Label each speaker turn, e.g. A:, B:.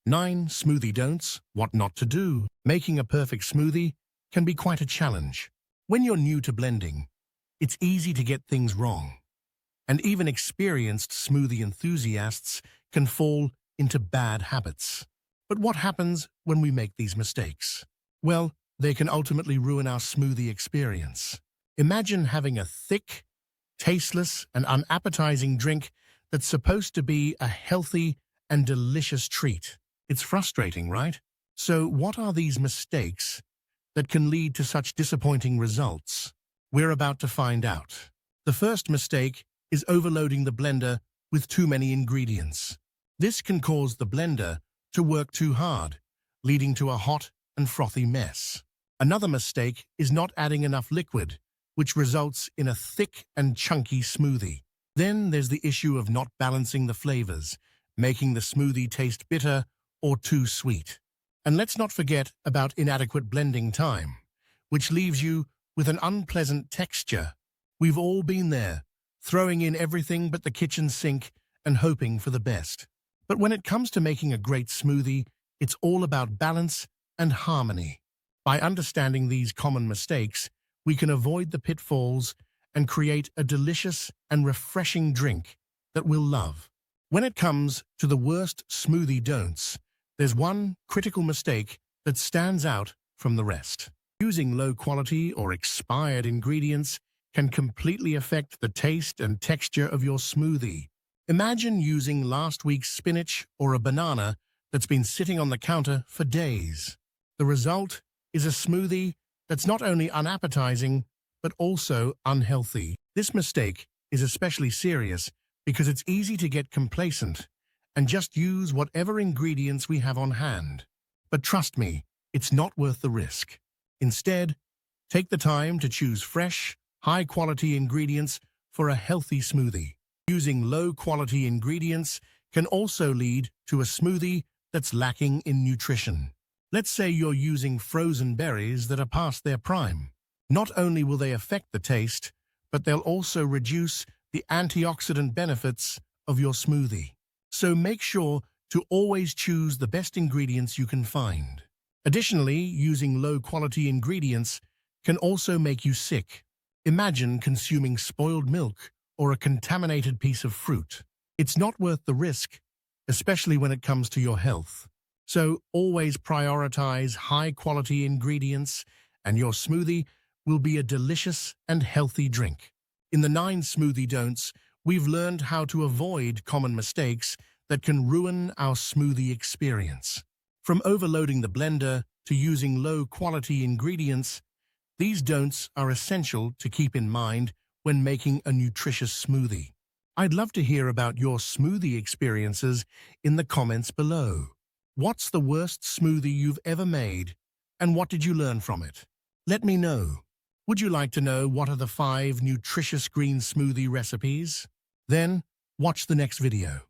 A: 9 smoothie don'ts, what not to do. Making a perfect smoothie can be quite a challenge. When you're new to blending, it's easy to get things wrong. And even experienced smoothie enthusiasts can fall into bad habits. But what happens when we make these mistakes? Well, they can ultimately ruin our smoothie experience. Imagine having a thick, tasteless, and unappetizing drink that's supposed to be a healthy and delicious treat. It's frustrating, right? So what are these mistakes that can lead to such disappointing results? We're about to find out. The first mistake is overloading the blender with too many ingredients. This can cause the blender to work too hard, leading to a hot and frothy mess. Another mistake is not adding enough liquid, which results in a thick and chunky smoothie. Then there's the issue of not balancing the flavors, making the smoothie taste bitter or too sweet. And let's not forget about inadequate blending time, which leaves you with an unpleasant texture. We've all been there, throwing in everything but the kitchen sink and hoping for the best. But when it comes to making a great smoothie, it's all about balance and harmony. By understanding these common mistakes, we can avoid the pitfalls and create a delicious and refreshing drink that we'll love. When it comes to the worst smoothie don'ts, there's one critical mistake that stands out from the rest. Using low-quality or expired ingredients can completely affect the taste and texture of your smoothie. Imagine using last week's spinach or a banana that's been sitting on the counter for days. The result is a smoothie that's not only unappetizing, but also unhealthy. This mistake is especially serious because it's easy to get complacent and just use whatever ingredients we have on hand. But trust me, it's not worth the risk. Instead, take the time to choose fresh, high-quality ingredients for a healthy smoothie. Using low-quality ingredients can also lead to a smoothie that's lacking in nutrition. Let's say you're using frozen berries that are past their prime. Not only will they affect the taste, but they'll also reduce the antioxidant benefits of your smoothie. So make sure to always choose the best ingredients you can find. Additionally, using low-quality ingredients can also make you sick. Imagine consuming spoiled milk or a contaminated piece of fruit. It's not worth the risk, especially when it comes to your health. So always prioritize high-quality ingredients, and your smoothie will be a delicious and healthy drink. In the 9 smoothie don'ts, we've learned how to avoid common mistakes that can ruin our smoothie experience. From overloading the blender to using low-quality ingredients, these don'ts are essential to keep in mind when making a nutritious smoothie. I'd love to hear about your smoothie experiences in the comments below. What's the worst smoothie you've ever made, and what did you learn from it? Let me know. Would you like to know what are the 5 nutritious green smoothie recipes? Then, watch the next video.